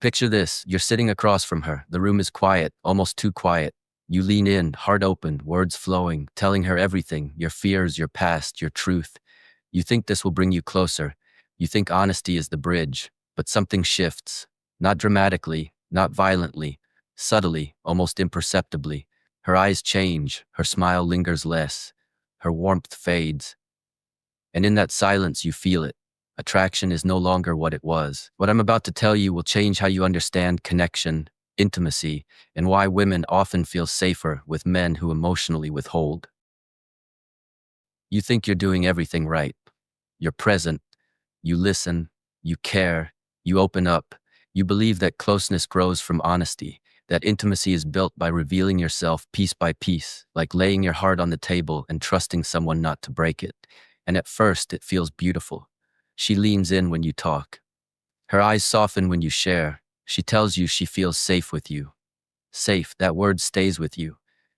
Picture this, you're sitting across from her. The room is quiet, almost too quiet. You lean in, heart open, words flowing, telling her everything, your fears, your past, your truth. You think this will bring you closer. You think honesty is the bridge, but something shifts. Not dramatically, not violently, subtly, almost imperceptibly. Her eyes change, her smile lingers less, her warmth fades. And in that silence you feel it. Attraction is no longer what it was. What I'm about to tell you will change how you understand connection, intimacy, and why women often feel safer with men who emotionally withhold. You think you're doing everything right. You're present, you listen, you care, you open up. You believe that closeness grows from honesty, that intimacy is built by revealing yourself piece by piece, like laying your heart on the table and trusting someone not to break it. And at first, it feels beautiful. She leans in when you talk. Her eyes soften when you share. She tells you she feels safe with you. Safe, that word stays with you,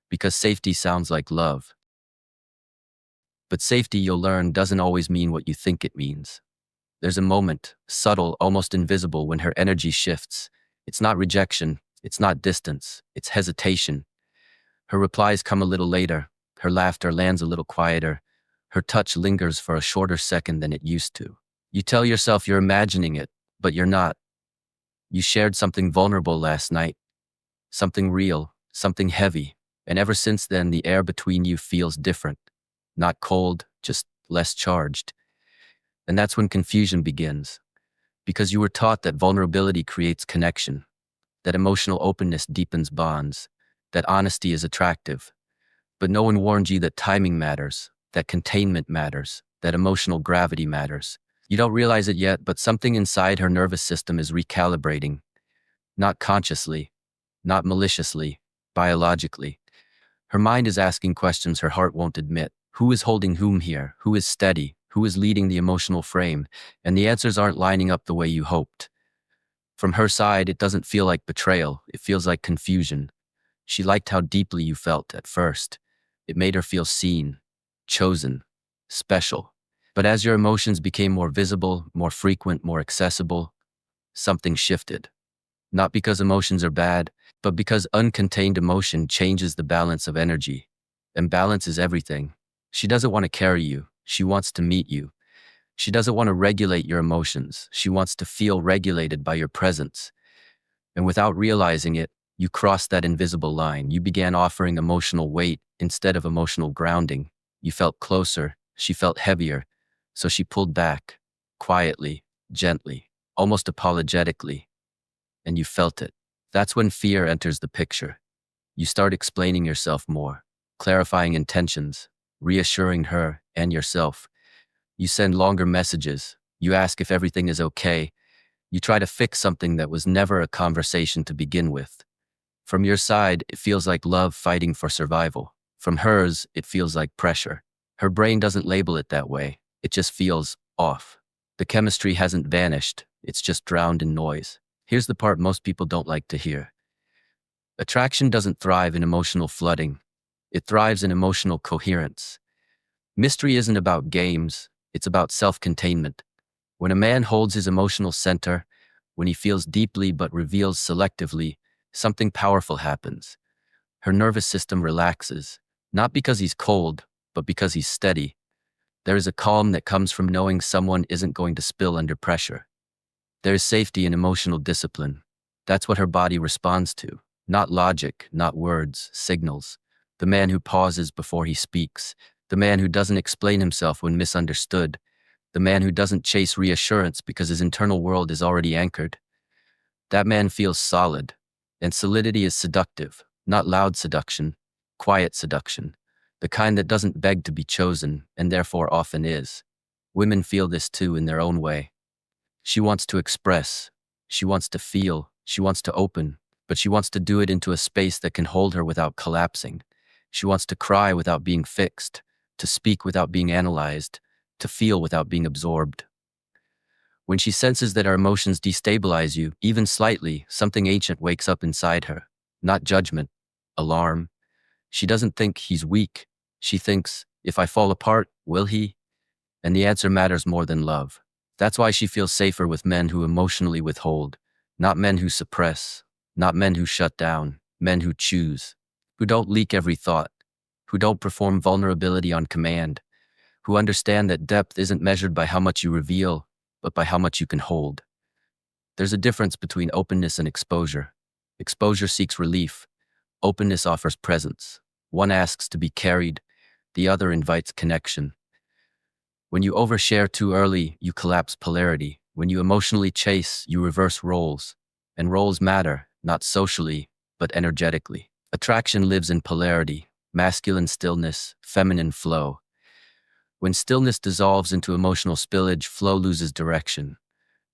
because safety sounds like love. But safety, you'll learn, doesn't always mean what you think it means. There's a moment, subtle, almost invisible, when her energy shifts. It's not rejection, it's not distance, it's hesitation. Her replies come a little later, her laughter lands a little quieter, her touch lingers for a shorter second than it used to. You tell yourself you're imagining it, but you're not. You shared something vulnerable last night, something real, something heavy, and ever since then the air between you feels different. Not cold, just less charged. And that's when confusion begins. Because you were taught that vulnerability creates connection, that emotional openness deepens bonds, that honesty is attractive. But no one warned you that timing matters, that containment matters, that emotional gravity matters. You don't realize it yet, but something inside her nervous system is recalibrating. Not consciously, not maliciously, biologically. Her mind is asking questions her heart won't admit. Who is holding whom here? Who is steady? Who is leading the emotional frame? And the answers aren't lining up the way you hoped. From her side, it doesn't feel like betrayal. It feels like confusion. She liked how deeply you felt at first. It made her feel seen, chosen, special. But as your emotions became more visible, more frequent, more accessible, something shifted. Not because emotions are bad, but because uncontained emotion changes the balance of energy. And balance is everything. She doesn't want to carry you. She wants to meet you. She doesn't want to regulate your emotions. She wants to feel regulated by your presence. And without realizing it, you crossed that invisible line. You began offering emotional weight instead of emotional grounding. You felt closer. She felt heavier. So she pulled back, quietly, gently, almost apologetically. And you felt it. That's when fear enters the picture. You start explaining yourself more, clarifying intentions, reassuring her and yourself. You send longer messages. You ask if everything is okay. You try to fix something that was never a conversation to begin with. From your side, it feels like love fighting for survival. From hers, it feels like pressure. Her brain doesn't label it that way. It just feels off. The chemistry hasn't vanished. It's just drowned in noise. Here's the part most people don't like to hear. Attraction doesn't thrive in emotional flooding. It thrives in emotional coherence. Mystery isn't about games. It's about self-containment. When a man holds his emotional center, when he feels deeply but reveals selectively, something powerful happens. Her nervous system relaxes, not because he's cold, but because he's steady. There is a calm that comes from knowing someone isn't going to spill under pressure. There is safety in emotional discipline. That's what her body responds to. Not logic, not words, signals. The man who pauses before he speaks. The man who doesn't explain himself when misunderstood. The man who doesn't chase reassurance because his internal world is already anchored. That man feels solid. And solidity is seductive. Not loud seduction, quiet seduction. The kind that doesn't beg to be chosen, and therefore often is. Women feel this too in their own way. She wants to express. She wants to feel. She wants to open. But she wants to do it into a space that can hold her without collapsing. She wants to cry without being fixed, to speak without being analyzed, to feel without being absorbed. When she senses that her emotions destabilize you, even slightly, something ancient wakes up inside her. Not judgment, alarm. She doesn't think he's weak. She thinks, if I fall apart, will he? And the answer matters more than love. That's why she feels safer with men who emotionally withhold. Not men who suppress, not men who shut down, men who choose, who don't leak every thought, who don't perform vulnerability on command, who understand that depth isn't measured by how much you reveal, but by how much you can hold. There's a difference between openness and exposure. Exposure seeks relief. Openness offers presence. One asks to be carried, the other invites connection. When you overshare too early, you collapse polarity. When you emotionally chase, you reverse roles. And roles matter, not socially, but energetically. Attraction lives in polarity, masculine stillness, feminine flow. When stillness dissolves into emotional spillage, flow loses direction.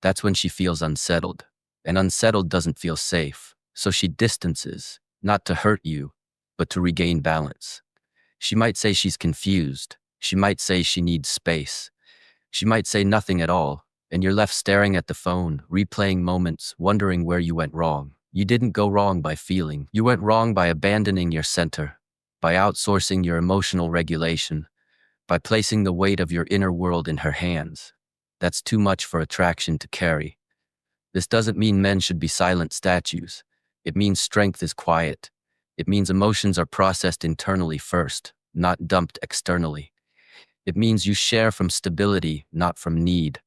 That's when she feels unsettled. And unsettled doesn't feel safe. So she distances, not to hurt you, but to regain balance. She might say she's confused. She might say she needs space. She might say nothing at all, and you're left staring at the phone, replaying moments, wondering where you went wrong. You didn't go wrong by feeling. You went wrong by abandoning your center, by outsourcing your emotional regulation, by placing the weight of your inner world in her hands. That's too much for attraction to carry. This doesn't mean men should be silent statues. It means strength is quiet. It means emotions are processed internally first, not dumped externally. It means you share from stability, not from need.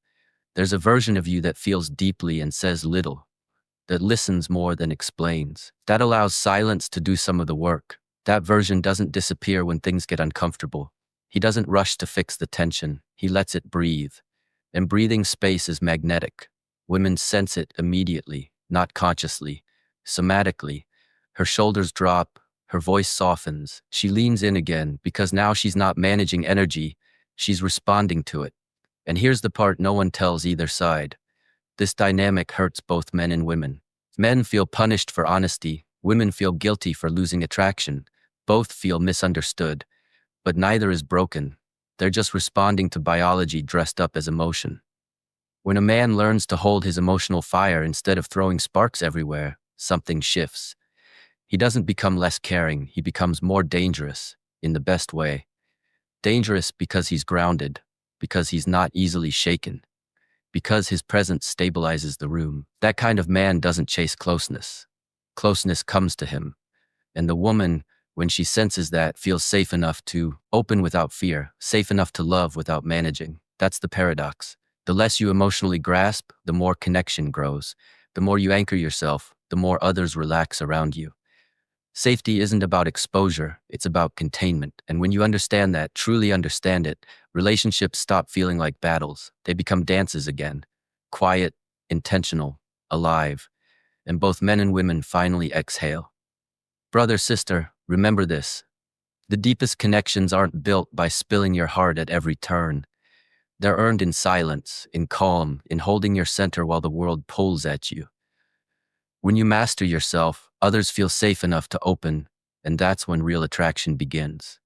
There's a version of you that feels deeply and says little, that listens more than explains, that allows silence to do some of the work. That version doesn't disappear when things get uncomfortable. He doesn't rush to fix the tension. He lets it breathe. And breathing space is magnetic. Women sense it immediately, not consciously, somatically. Her shoulders drop, her voice softens. She leans in again because now she's not managing energy, she's responding to it. And here's the part no one tells either side. This dynamic hurts both men and women. Men feel punished for honesty, women feel guilty for losing attraction. Both feel misunderstood, but neither is broken. They're just responding to biology dressed up as emotion. When a man learns to hold his emotional fire instead of throwing sparks everywhere, something shifts. He doesn't become less caring, he becomes more dangerous, in the best way. Dangerous because he's grounded, because he's not easily shaken, because his presence stabilizes the room. That kind of man doesn't chase closeness. Closeness comes to him. And the woman, when she senses that, feels safe enough to open without fear, safe enough to love without managing. That's the paradox. The less you emotionally grasp, the more connection grows. The more you anchor yourself, the more others relax around you. Safety isn't about exposure, it's about containment. And when you understand that, truly understand it, relationships stop feeling like battles. They become dances again. Quiet, intentional, alive. And both men and women finally exhale. Brother, sister, remember this. The deepest connections aren't built by spilling your heart at every turn. They're earned in silence, in calm, in holding your center while the world pulls at you. When you master yourself, others feel safe enough to open, and that's when real attraction begins.